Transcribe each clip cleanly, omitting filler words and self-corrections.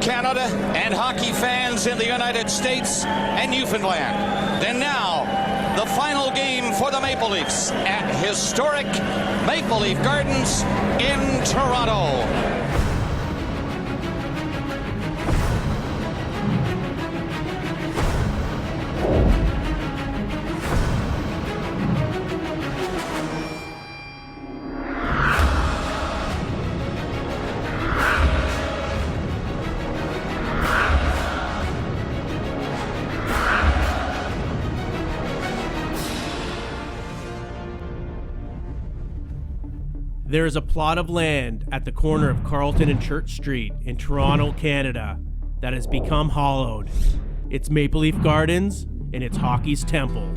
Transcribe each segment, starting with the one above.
Canada, and hockey fans in the United States and Newfoundland. And now, the final game for the Maple Leafs at historic Maple Leaf Gardens in Toronto. There is a plot of land at the corner of Carleton and Church Street in Toronto, Canada, that has become hallowed. It's Maple Leaf Gardens and it's hockey's temple.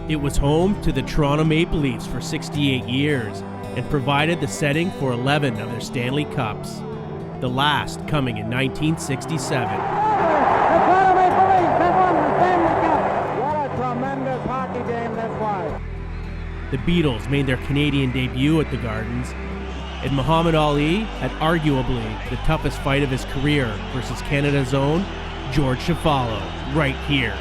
It was home to the Toronto Maple Leafs for 68 years and provided the setting for 11 of their Stanley Cups, the last coming in 1967. The Toronto Maple Leafs have won the Stanley Cup. What a tremendous hockey game this was. The Beatles made their Canadian debut at the Gardens, and Muhammad Ali had arguably the toughest fight of his career versus Canada's own George Shafalo, right here.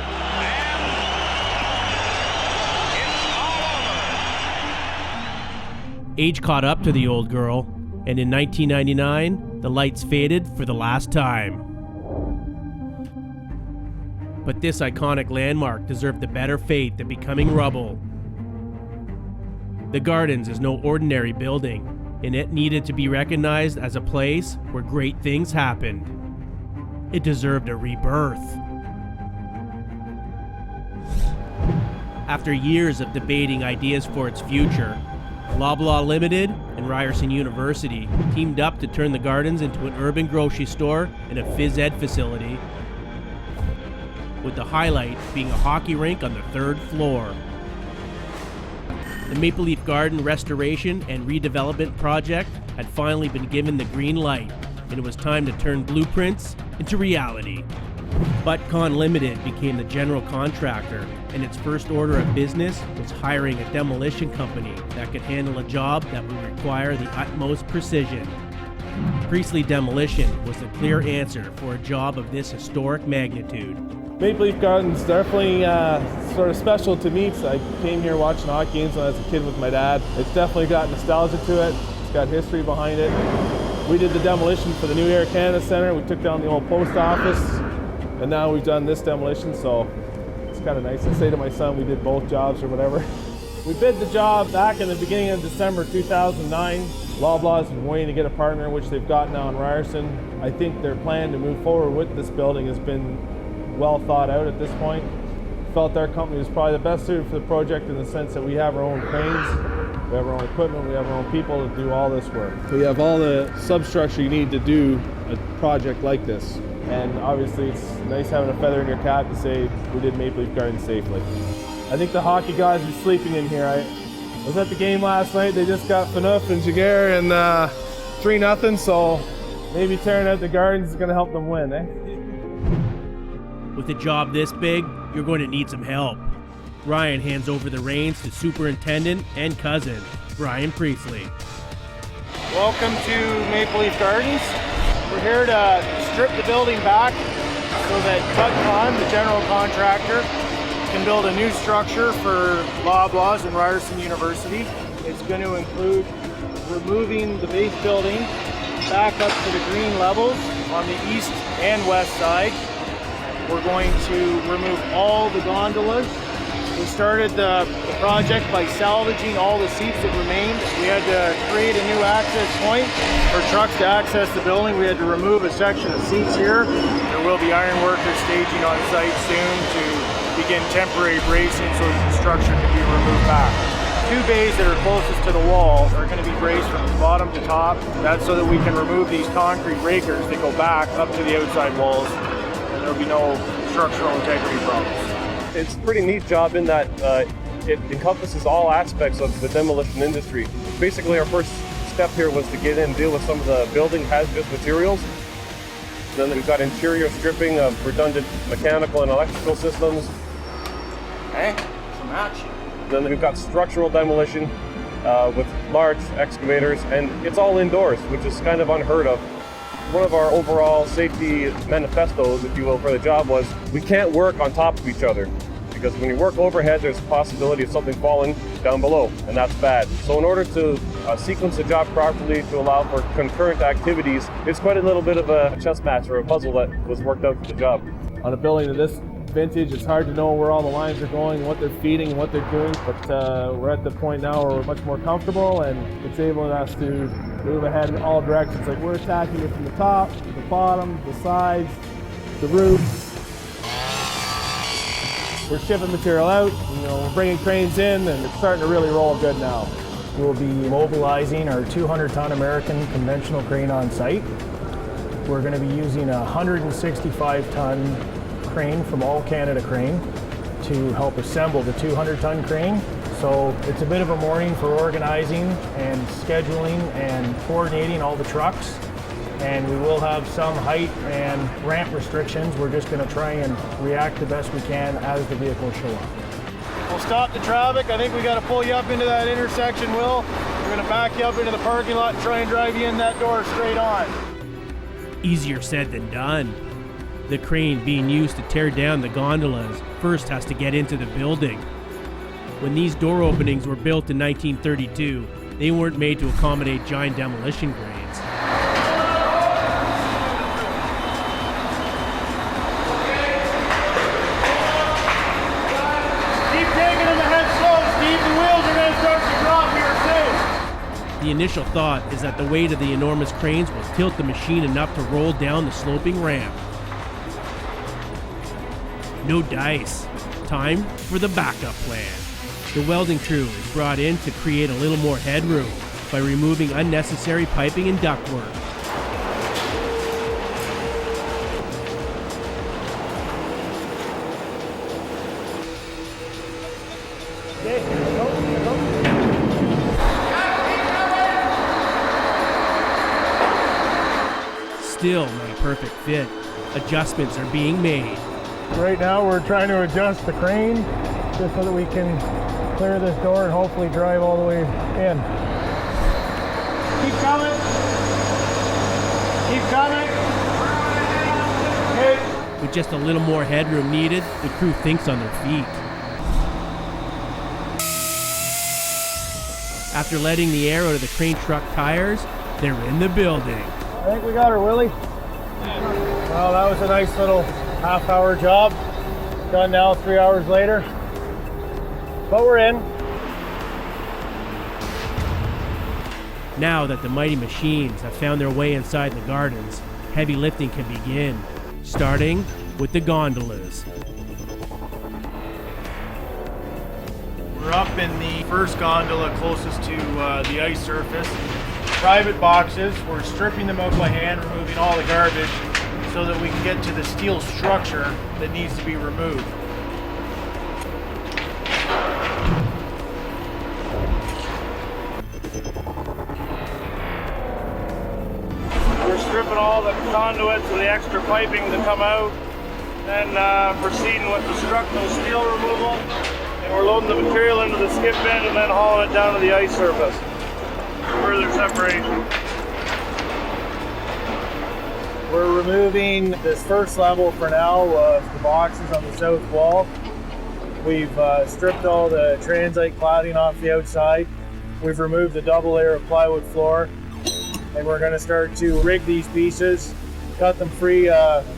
Age caught up to the old girl, and in 1999, the lights faded for the last time. But this iconic landmark deserved the better fate than becoming rubble. The Gardens is no ordinary building, and it needed to be recognized as a place where great things happened. It deserved a rebirth. After years of debating ideas for its future, Loblaw Limited and Ryerson University teamed up to turn the Gardens into an urban grocery store and a phys ed facility, with the highlight being a hockey rink on the 3rd floor. The Maple Leaf Garden Restoration and Redevelopment Project had finally been given the green light, and it was time to turn blueprints into reality. Butcon Limited became the general contractor, and its first order of business was hiring a demolition company that could handle a job that would require the utmost precision. Priestley Demolition was the clear answer for a job of this historic magnitude. Maple Leaf Gardens definitely sort of special to me. I came here watching hockey games when I was a kid with my dad. It's definitely got nostalgia to it. It's got history behind it. We did the demolition for the new Air Canada Centre. We took down the old post office, and now we've done this demolition, so it's kind of nice. I say to my son, we did both jobs or whatever. We bid the job back in the beginning of December 2009. Loblaw's been waiting to get a partner, which they've got now in Ryerson. I think their plan to move forward with this building has been well thought out at this point. Felt our company was probably the best suited for the project in the sense that we have our own cranes, we have our own equipment, we have our own people to do all this work. We have all the substructure you need to do a project like this. And obviously it's nice having a feather in your cap to say we did Maple Leaf Gardens safely. I think the hockey guys are sleeping in here. I was at the game last night. They just got Phaneuf and Jaguar and 3-0, so maybe tearing out the Gardens is going to help them win, eh? With a job this big, you're going to need some help. Ryan hands over the reins to Superintendent and cousin, Brian Priestley. Welcome to Maple Leaf Gardens. We're here to strip the building back so that Butcon, the general contractor, can build a new structure for Loblaws and Ryerson University. It's going to include removing the base building back up to the green levels on the east and west side. We're going to remove all the gondolas. We started the project by salvaging all the seats that remained. We had to create a new access point for trucks to access the building. We had to remove a section of seats here. There will be iron workers staging on site soon to begin temporary bracing so that the structure can be removed back. 2 bays that are closest to the wall are going to be braced from bottom to top. That's so that we can remove these concrete breakers that go back up to the outside walls. There'll be no structural integrity problems. It's a pretty neat job in that it encompasses all aspects of the demolition industry. Basically, our first step here was to get in and deal with some of the building hazardous materials. Then we've got interior stripping of redundant mechanical and electrical systems. Okay, some action. Then we've got structural demolition with large excavators, and it's all indoors, which is kind of unheard of. One of our overall safety manifestos, if you will, for the job was we can't work on top of each other. Because when you work overhead, there's a possibility of something falling down below, and that's bad. So in order to sequence the job properly to allow for concurrent activities, it's quite a little bit of a chess match or a puzzle that was worked out for the job. On a building of this vintage, it's hard to know where all the lines are going, what they're feeding, and what they're doing, but we're at the point now where we're much more comfortable, and it's enabling us to move ahead in all directions. Like, we're attacking it from the top, the bottom, the sides, the roof. We're shipping material out, we're bringing cranes in, and it's starting to really roll good now. We'll be mobilizing our 200-ton American conventional crane on site. We're going to be using a 165-ton crane from All Canada Crane to help assemble the 200-ton crane. So it's a bit of a morning for organizing and scheduling and coordinating all the trucks. And we will have some height and ramp restrictions. We're just going to try and react the best we can as the vehicles show up. We'll stop the traffic. I think we got to pull you up into that intersection, Will. We're going to back you up into the parking lot and try and drive you in that door straight on. Easier said than done. The crane being used to tear down the gondolas first has to get into the building. When these door openings were built in 1932, they weren't made to accommodate giant demolition cranes. The initial thought is that the weight of the enormous cranes will tilt the machine enough to roll down the sloping ramp. No dice. Time for the backup plan. The welding crew is brought in to create a little more headroom by removing unnecessary piping and ductwork. Still not a perfect fit. Adjustments are being made. Right now we're trying to adjust the crane just so that we can clear this door and hopefully drive all the way in. Keep coming. Keep coming. Okay. With just a little more headroom needed, the crew thinks on their feet. After letting the air out of the crane truck tires, they're in the building. I think we got her, Willie. Well, that was a nice little half-hour job. Done now 3 hours later. But we're in. Now that the mighty machines have found their way inside the gardens, heavy lifting can begin, starting with the gondolas. We're up in the first gondola closest to the ice surface. Private boxes, we're stripping them out by hand, removing all the garbage so that we can get to the steel structure that needs to be removed. We're stripping all the conduits and the extra piping to come out, then proceeding with the structural steel removal, and we're loading the material into the skip bin and then hauling it down to the ice surface. Further separation. We're removing this first level for now of the boxes on the south wall. We've stripped all the transite cladding off the outside. We've removed the double layer of plywood floor, and we're going to start to rig these pieces, cut them free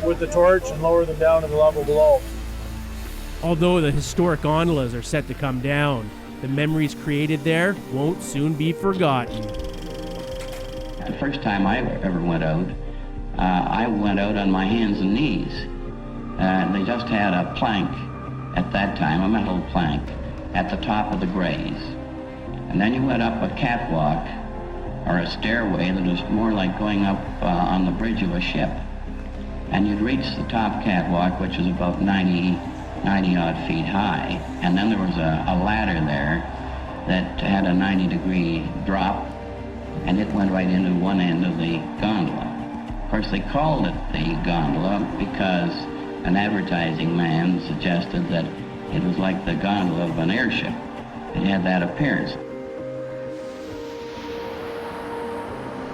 with the torch, and lower them down to the level below. Although the historic gondolas are set to come down, the memories created there won't soon be forgotten. The first time I ever went out, I went out on my hands and knees. They just had a plank at that time, a metal plank, at the top of the grays. And then you went up a catwalk or a stairway that was more like going up on the bridge of a ship. And you'd reach the top catwalk, which is about 90 odd feet high, and then there was a ladder there that had a 90-degree drop, and it went right into one end of the gondola. Of course, they called it the gondola because an advertising man suggested that it was like the gondola of an airship. It had that appearance.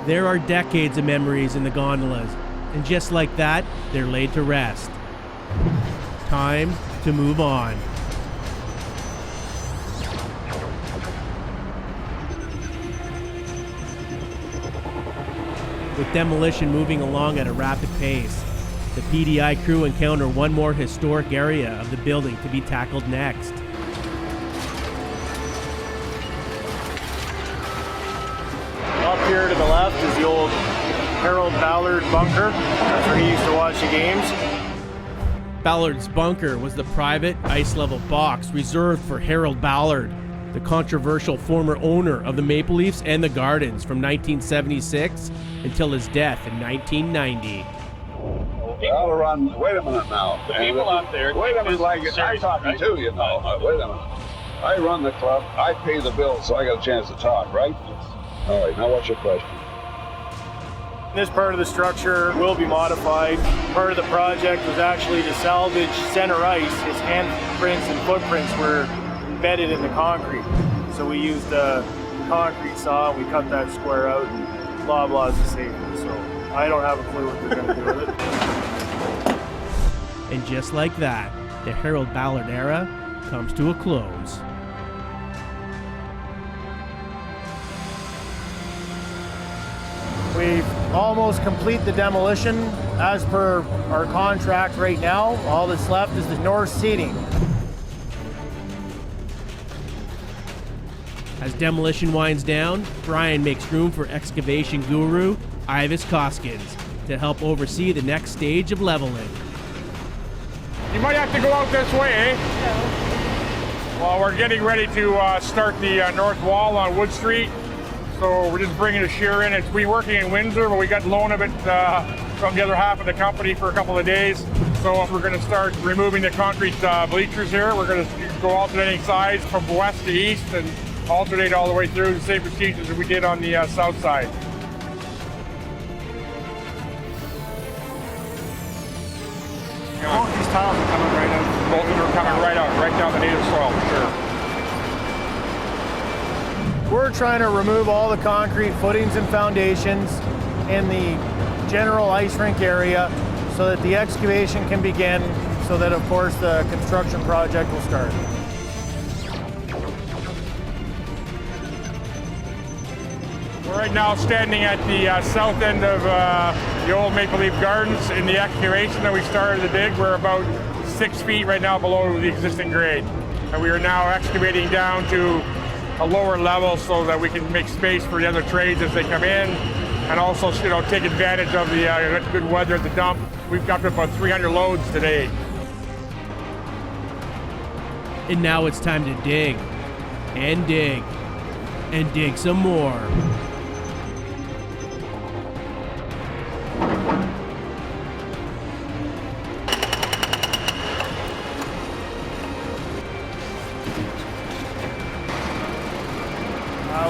There are decades of memories in the gondolas, and just like that, they're laid to rest. Time to move on. With demolition moving along at a rapid pace, the PDI crew encounter one more historic area of the building to be tackled next. Up here to the left is the old Harold Ballard bunker. That's where he used to watch the games. Ballard's bunker was the private ice-level box reserved for Harold Ballard, the controversial former owner of the Maple Leafs and the Gardens from 1976 until his death in 1990. I'll run. Wait a minute now. The people out there. Wait a minute, like I'm talking right? too, you know. Wait a minute. I run the club. I pay the bills, so I got a chance to talk, right? All right. Now, what's your question? This part of the structure will be modified. Part of the project was actually to salvage center ice. His handprints and footprints were embedded in the concrete. So we used a concrete saw. We cut that square out, and blah blah is the safety. So I don't have a clue what they're going to do with it. And just like that, the Harold Ballard era comes to a close. We've almost complete the demolition as per our contract right now. All that's left is the north seating. As demolition winds down, Brian makes room for excavation guru Ivis Koskins to help oversee the next stage of leveling. You might have to go out this way, eh? Yeah. Well, we're getting ready to start the north wall on Wood Street. So we're just bringing a shear in. It's been working in Windsor, but we got loan of it from the other half of the company for a couple of days. So we're going to start removing the concrete bleachers here. We're going to go alternating sides from west to east and alternate all the way through the same procedures that we did on the south side. These tiles are coming right out. Both of them are coming right out, right down the native soil, for sure. We're trying to remove all the concrete footings and foundations in the general ice rink area so that the excavation can begin, so that of course the construction project will start. We're right now standing at the south end of the old Maple Leaf Gardens in the excavation that we started to dig. We're about 6 feet right now below the existing grade. And we are now excavating down to a lower level so that we can make space for the other trades as they come in, and also, you know, take advantage of the good weather at the dump. We've got about 300 loads today. And now it's time to dig, and dig, and dig some more.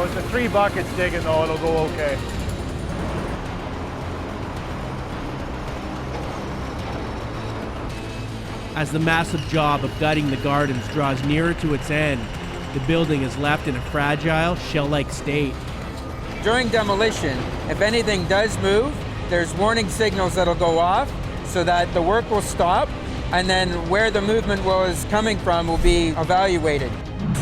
With the 3 buckets digging though, it'll go okay. As the massive job of gutting the gardens draws nearer to its end, the building is left in a fragile, shell-like state. During demolition, if anything does move, there's warning signals that'll go off so that the work will stop, and then where the movement was coming from will be evaluated.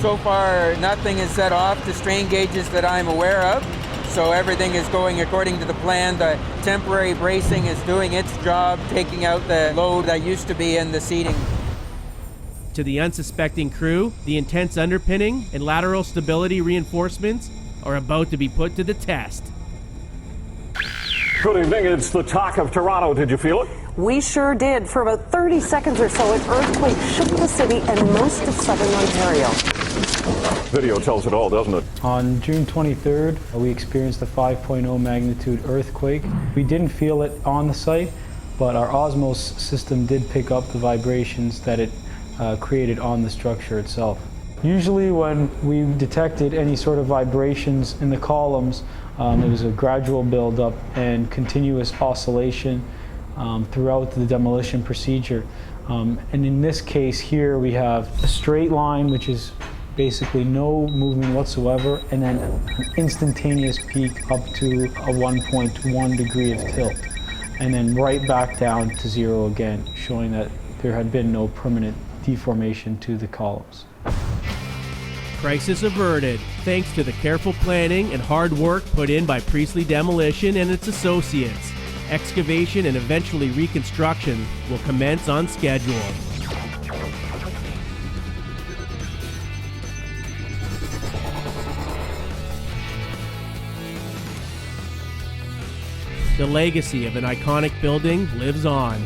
So far, nothing is set off to strain gauges that I'm aware of, so everything is going according to the plan. The temporary bracing is doing its job, taking out the load that used to be in the seating. To the unsuspecting crew, the intense underpinning and lateral stability reinforcements are about to be put to the test. Good evening, it's the talk of Toronto. Did you feel it? We sure did. For about 30 seconds or so, an earthquake shook the city and most of southern Ontario. Video tells it all, doesn't it? On June 23rd, we experienced a 5.0 magnitude earthquake. We didn't feel it on the site, but our Osmos system did pick up the vibrations that it created on the structure itself. Usually when we detected any sort of vibrations in the columns, it was a gradual buildup and continuous oscillation throughout the demolition procedure. And in this case here we have a straight line which is basically no movement whatsoever, and then an instantaneous peak up to a 1.1 degree of tilt, and then right back down to zero again, showing that there had been no permanent deformation to the columns. Crisis averted, thanks to the careful planning and hard work put in by Priestley Demolition and its associates. Excavation and eventually reconstruction will commence on schedule. The legacy of an iconic building lives on.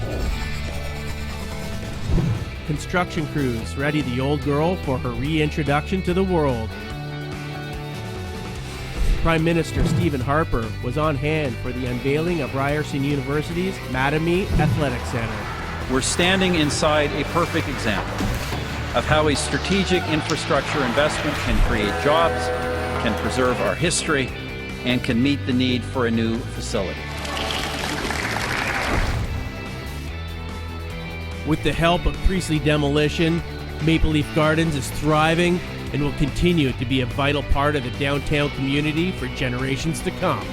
Construction crews ready the old girl for her reintroduction to the world. Prime Minister Stephen Harper was on hand for the unveiling of Ryerson University's Mattamy Athletic Center. We're standing inside a perfect example of how a strategic infrastructure investment can create jobs, can preserve our history, and can meet the need for a new facility. With the help of Priestley Demolition, Maple Leaf Gardens is thriving and will continue to be a vital part of the downtown community for generations to come.